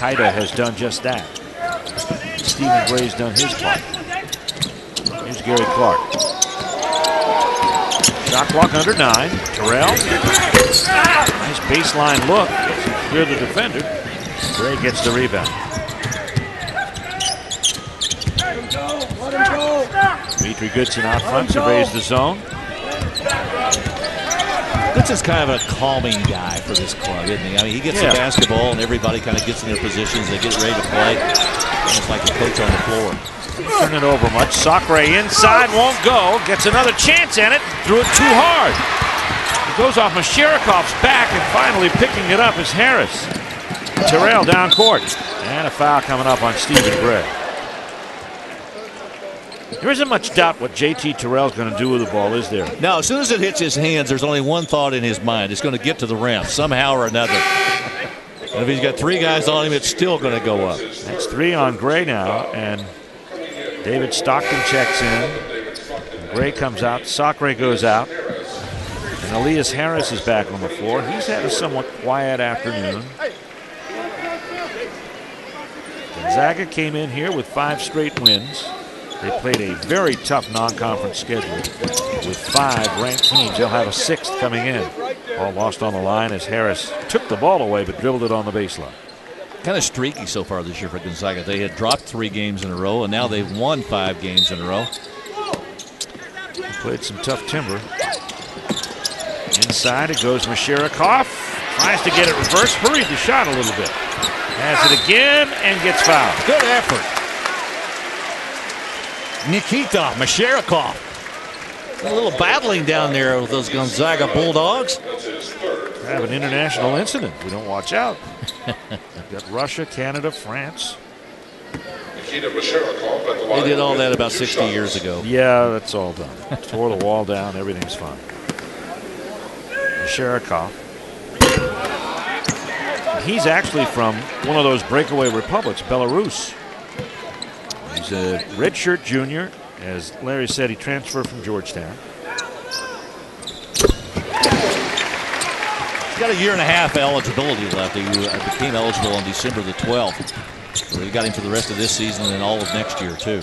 Kaida has done just that. Stephen Gray's done his part. Here's Gary Clark. Shot clock under 9. Terrell. Nice baseline look. Clear the defender. Gray gets the rebound. Dimitri Goodson out front to raise the zone. Goodson's kind of a calming guy for this club, isn't he? I mean, he gets the basketball and everybody kind of gets in their positions. They get ready to play. Almost like a coach on the floor. Turn it over much. Sacre inside, won't go. Gets another chance at it. Threw it too hard. It goes off Masherikov's back, and finally picking it up is Harris. Terrell down court. And a foul coming up on Stephen Gray. There isn't much doubt what JT Terrell's going to do with the ball, is there? No, as soon as it hits his hands, there's only one thought in his mind. It's going to get to the rim somehow or another. And if he's got 3 guys on him, it's still going to go up. That's 3 on Gray now, and David Stockton checks in. Gray comes out, Sacre goes out, and Elias Harris is back on the floor. He's had a somewhat quiet afternoon. Gonzaga came in here with 5 straight wins. They played a very tough non-conference schedule with 5 ranked teams. They'll have a 6th coming in. All lost on the line as Harris took the ball away but dribbled it on the baseline. Kind of streaky so far this year for Gonzaga. They had dropped 3 games in a row, and now they've won 5 games in a row. They played some tough timber. Inside it goes Masherikov. Tries to get it reversed. Hurried the shot a little bit. Has it again and gets fouled. Good effort. Nikita Masherikov. A little battling down there with those Gonzaga Bulldogs. Have an international incident. We don't watch out. We've got Russia, Canada, France. They did all that about 60 years ago. Yeah, that's all done. Tore the wall down. Everything's fine. Masherikov. He's actually from one of those breakaway republics, Belarus. He's a redshirt junior. As Larry said, he transferred from Georgetown. He's got a year and a half eligibility left. He became eligible on December the 12th. So he got him for the rest of this season and all of next year, too.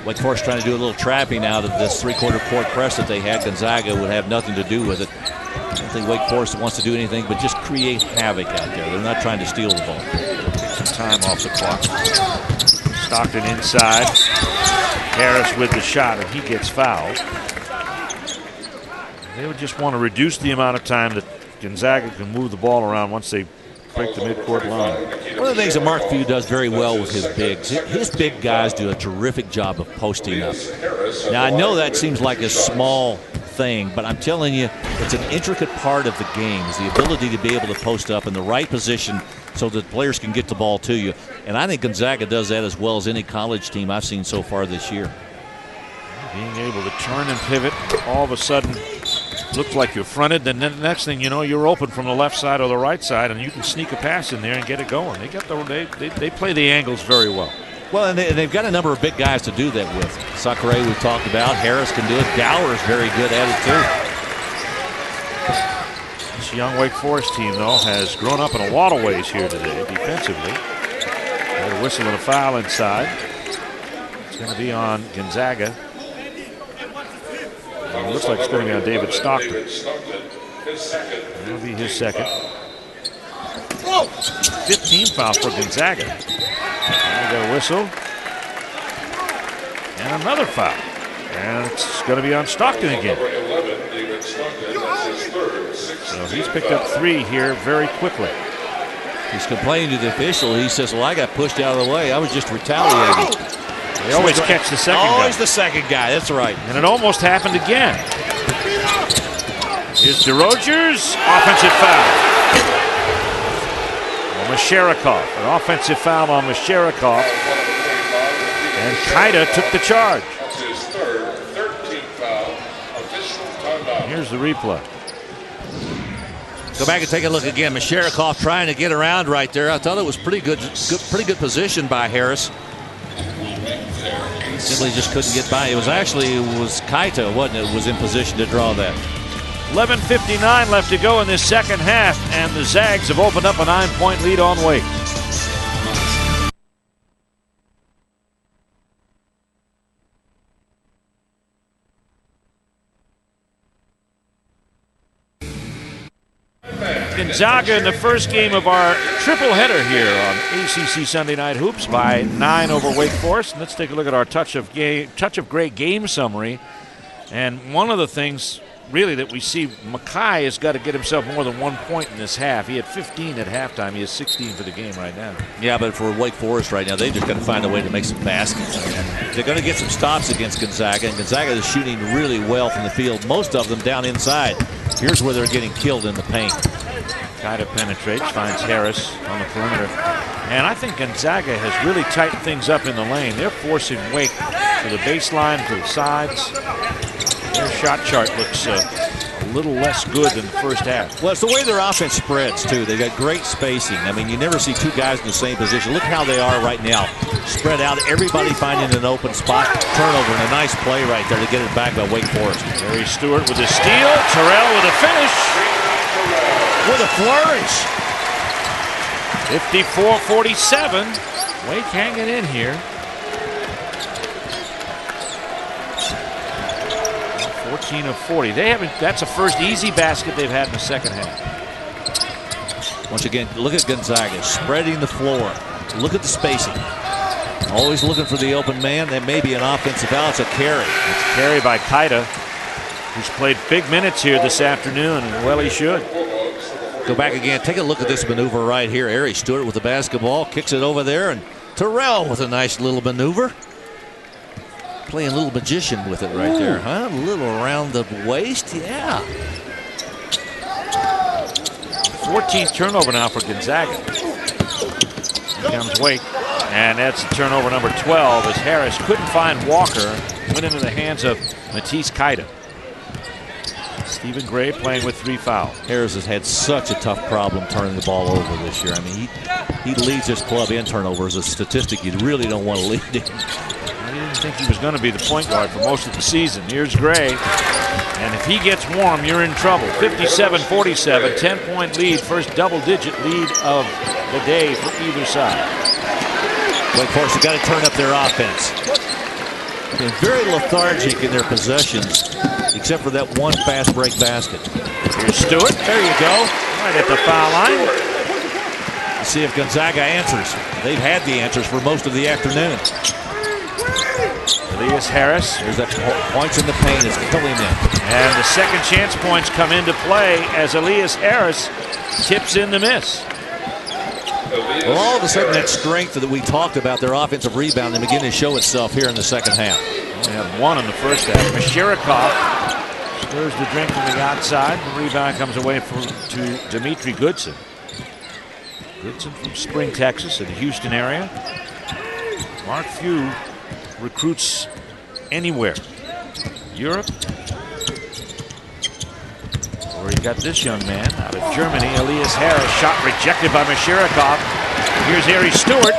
Wake Forest trying to do a little trapping out of this 3-quarter court press that they had. Gonzaga would have nothing to do with it. I don't think Wake Forest wants to do anything but just create havoc out there. They're not trying to steal the ball. Take some time off the clock. Stockton inside. Harris with the shot, and he gets fouled. They would just want to reduce the amount of time that Gonzaga can move the ball around once they break the midcourt line. One of the things that Mark Few does very well with his bigs, his big guys do a terrific job of posting up. Now, I know that seems like a small thing, but I'm telling you, it's an intricate part of the game, is the ability to be able to post up in the right position so that players can get the ball to you. And I think Gonzaga does that as well as any college team I've seen so far this year. Being able to turn and pivot, all of a sudden looks like you're fronted, then the next thing you know, you're open from the left side or the right side, and you can sneak a pass in there and get it going. They play the angles very well. Well, and they've got a number of big guys to do that with. Sacre we've talked about. Harris can do it. Gower is very good at it, too. This young Wake Forest team, though, has grown up in a lot of ways here today, defensively. Got a whistle and a foul inside. It's going to be on Gonzaga. It looks like it's going to be on David Stockton. That'll be his second. 15 foul for Gonzaga. And we got a whistle. And another foul. And it's going to be on Stockton again. So he's picked up 3 here very quickly. He's complaining to the official. He says, well, I got pushed out of the way. I was just retaliating. They always catch the second guy. Always the second guy, that's right. And it almost happened again. Here's DeRogers, offensive foul. On Masherikov, an offensive foul on Masherikov. And Kaida took the charge. Here's the replay. Go back and take a look again. Masherikov trying to get around right there. I thought it was pretty good position by Harris. Simply just couldn't get by. It was Kaita, wasn't it? Was in position to draw that. 11:59 left to go in this second half, and the Zags have opened up a 9-point lead on Wake. Gonzaga in the first game of our triple header here on ACC Sunday Night Hoops by 9 over Wake Forest. And let's take a look at our Touch of Gray game summary. And one of the things really that we see, Mackay has got to get himself more than 1 point in this half. He had 15 at halftime. He has 16 for the game right now. Yeah, but for Wake Forest right now, they just got to find a way to make some baskets. They're going to get some stops against Gonzaga, and Gonzaga is shooting really well from the field, most of them down inside. Here's where they're getting killed in the paint. Kaida penetrates, finds Harris on the perimeter. And I think Gonzaga has really tightened things up in the lane. They're forcing Wake to the baseline, to the sides. Their shot chart looks a little less good than the first half. Well, it's the way their offense spreads, too. They've got great spacing. I mean, you never see two guys in the same position. Look how they are right now. Spread out, everybody finding an open spot. Turnover, and a nice play right there to get it back by Wake Forest. Harry Stewart with a steal. Terrell with a finish. With a flourish. 54-47. Wake hanging in here. 14 of 40. They haven't. That's the first easy basket they've had in the second half. Once again, look at Gonzaga spreading the floor. Look at the spacing. Always looking for the open man. That may be an offensive foul. It's a carry. It's a carry by Kaida, who's played big minutes here this afternoon, and well, he should. Go back again. Take a look at this maneuver right here. Harry Stewart with the basketball, kicks it over there, and Terrell with a nice little maneuver. Playing a little magician with it right there, huh? A little around the waist, yeah. 14th turnover now for Gonzaga. Here comes Wake, and that's turnover number 12 as Harris couldn't find Walker. Went into the hands of Matisse Kaida. Stephen Gray playing with 3 fouls. Harris has had such a tough problem turning the ball over this year. I mean, he leads this club in turnovers, a statistic you really don't want to lead in. I didn't think he was going to be the point guard for most of the season. Here's Gray, and if he gets warm, you're in trouble. 57-47, 10-point lead, first double-digit lead of the day for either side. Wake Forest, you got to turn up their offense. Been very lethargic in their possessions, except for that one fast break basket. Here's Stewart. There you go. Right at the foul line. Let's see if Gonzaga answers. They've had the answers for most of the afternoon. Elias Harris. There's that points in the paint is killing them. And the second chance points come into play as Elias Harris tips in the miss. Well, all of a sudden that strength that we talked about, their offensive rebound, and begin to show itself here in the second half. Only had 1 in the first half. Mashirikov stirs the drink from the outside. The rebound comes away to Dimitri Goodson. Goodson from Spring, Texas, in the Houston area. Mark Few recruits anywhere. Europe. Or you got this young man out of Germany, Elias Harris. Shot rejected by Mashirikov. Here's Harry Stewart.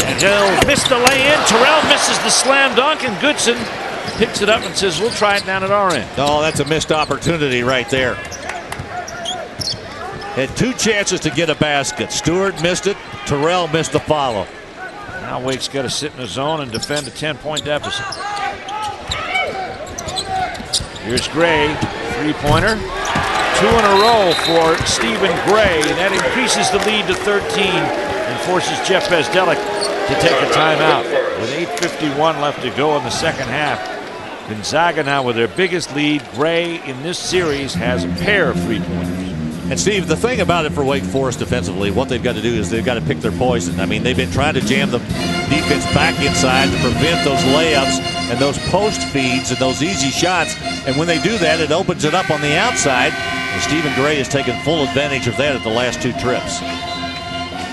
And he'll miss the lay-in. Terrell misses the slam dunk, and Goodson picks it up and says, we'll try it down at our end. Oh, that's a missed opportunity right there. Had 2 chances to get a basket. Stewart missed it. Terrell missed the follow. Now Wake's got to sit in the zone and defend a 10-point deficit. Here's Gray, 3-pointer. 2 in a row for Stephen Gray. That increases the lead to 13 and forces Jeff Bezdelic to take a timeout. With 8:51 left to go in the second half, Gonzaga now with their biggest lead. Gray in this series has a pair of 3-pointers. And Steve, the thing about it for Wake Forest defensively, what they've got to do is they've got to pick their poison. I mean, they've been trying to jam the defense back inside to prevent those layups and those post feeds and those easy shots. And when they do that, it opens it up on the outside. And Stephen Gray has taken full advantage of that at the last 2 trips.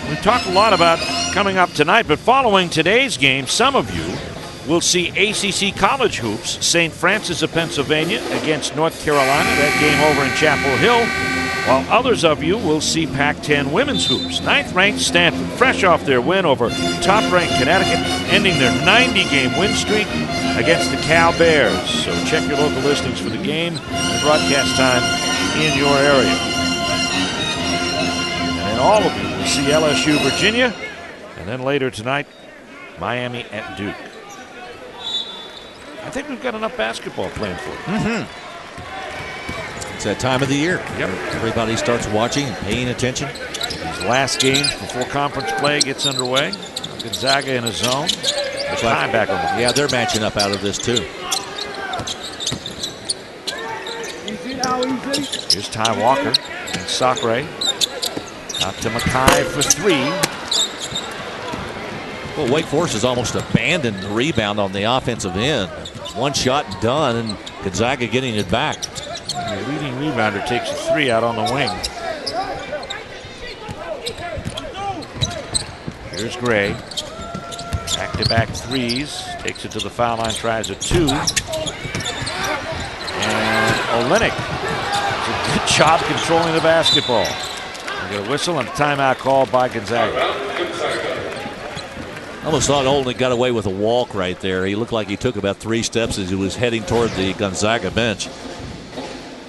We've talked a lot about coming up tonight, but following today's game, some of you will see ACC college hoops. St. Francis of Pennsylvania against North Carolina. That game over in Chapel Hill. while others of you will see Pac-10 women's hoops. 9th-ranked Stanford, fresh off their win over top-ranked Connecticut, ending their 90-game win streak against the Cal Bears. So check your local listings for the game and broadcast time in your area. And then all of you will see LSU, Virginia, and then later tonight, Miami at Duke. I think we've got enough basketball planned for you. It's that time of the year. Yep. Everybody starts watching and paying attention. These last games before conference play gets underway. Gonzaga in a zone. There's time back on the Yeah, they're matching up out of this too. Here's Ty Walker and Sacre. Out to Mackay for 3. Well, Wake Forest has almost abandoned the rebound on the offensive end. One shot done, and Gonzaga getting it back. And the leading rebounder takes a 3 out on the wing. Here's Gray. Back-to-back 3s. Takes it to the foul line, tries a 2. And Olynyk does a good job controlling the basketball. We get a whistle and a timeout called by Gonzaga. I almost thought Olynyk got away with a walk right there. He looked like he took about 3 steps as he was heading toward the Gonzaga bench.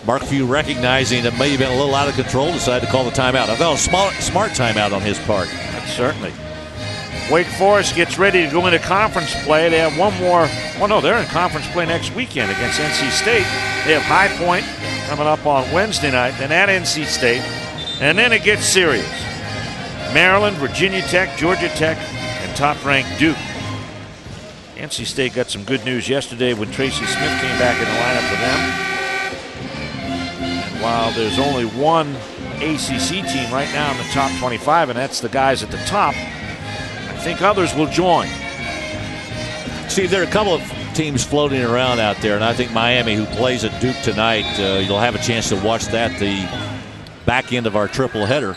Mark Few, recognizing it may have been a little out of control, decided to call the timeout. I thought it was a smart timeout on his part. Certainly. Wake Forest gets ready to go into conference play. They have one more. Well, no, they're in conference play next weekend against NC State. They have High Point coming up on Wednesday night, then at NC State. And then it gets serious. Maryland, Virginia Tech, Georgia Tech, and top-ranked Duke. NC State got some good news yesterday when Tracy Smith came back in the lineup for them. And while there's only one ACC team right now in the top 25, and that's the guys at the top, I think others will join. See, there are a couple of teams floating around out there, and I think Miami, who plays at Duke tonight, you'll have a chance to watch that, the back end of our triple header.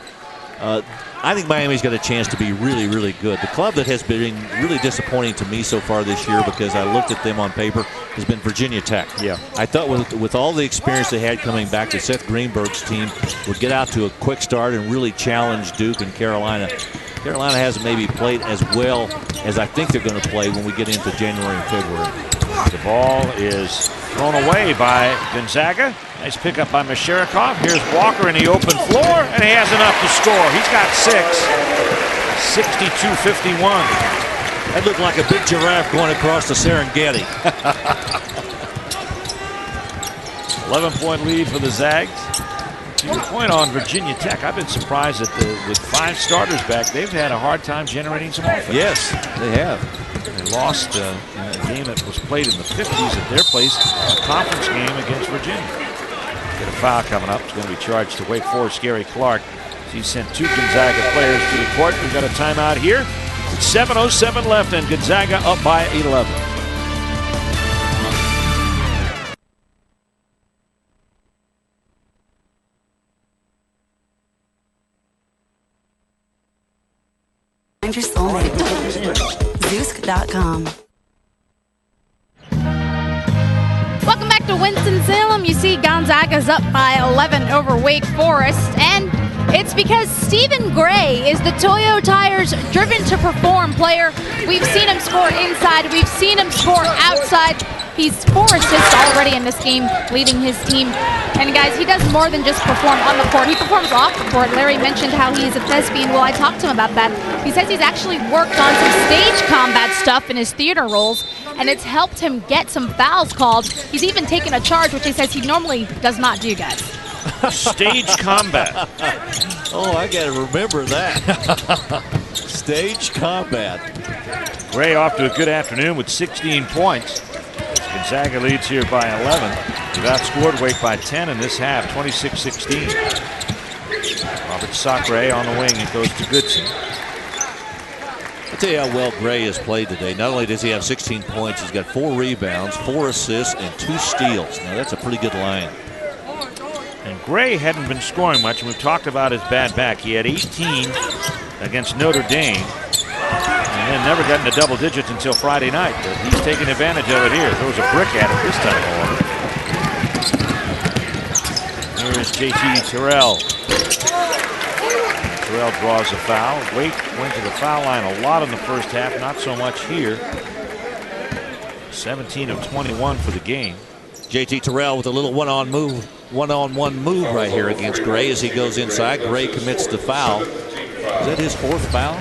I think Miami's got a chance to be really, really good. The club that has been really disappointing to me so far this year, because I looked at them on paper, has been Virginia Tech. Yeah. I thought with all the experience they had coming back, that Seth Greenberg's team would get out to a quick start and really challenge Duke and Carolina. Carolina hasn't maybe played as well as I think they're going to play when we get into January and February. The ball is thrown away by Gonzaga. Nice pickup by Masharikov. Here's Walker in the open floor, and he has enough to score. He's got 6. 62-51. That looked like a big giraffe going across the Serengeti. 11-point lead for the Zags. To your point on Virginia Tech, I've been surprised that with 5 starters back, they've had a hard time generating some offense. Yes, they have. They lost in a game that was played in the 50s at their place, a conference game against Virginia. Get a foul coming up. It's going to be charged to Wake Forest, Gary Clark. He sent 2 Gonzaga players to the court. We've got a timeout here. 7:07 left, and Gonzaga up by 11. Find your soulmate. Zeus.com. Welcome back to Winston-Salem. You see Gonzaga's up by 11 over Wake Forest, and it's because Stephen Gray is the Toyo Tires Driven to Perform player. We've seen him score inside. We've seen him score outside. He's 4 assists already in this game, leading his team. And guys, he does more than just perform on the court. He performs off the court. Larry mentioned how he's a thespian. Well, I talked to him about that. He says he's actually worked on some stage combat stuff in his theater roles, and it's helped him get some fouls called. He's even taken a charge, which he says he normally does not do, guys. Stage combat. Oh, I got to remember that. Stage combat. Gray off to a good afternoon with 16 points. Gonzaga leads here by 11. They've outscored Wake by 10 in this half, 26-16. Robert Sacre on the wing. It goes to Goodson. I'll tell you how well Gray has played today. Not only does he have 16 points, he's got 4 rebounds, 4 assists, and 2 steals. Now, that's a pretty good line. And Gray hadn't been scoring much, and we've talked about his bad back. He had 18 against Notre Dame, and then never got into double digits until Friday night. But he's taking advantage of it here. Throws a brick at it this time, however. Here is JT Terrell. Terrell draws a foul. Wake went to the foul line a lot in the first half, not so much here. 17 of 21 for the game. JT Terrell with a little one-on-one move right here against Gray as he goes inside. Gray commits the foul. Is that his fourth foul?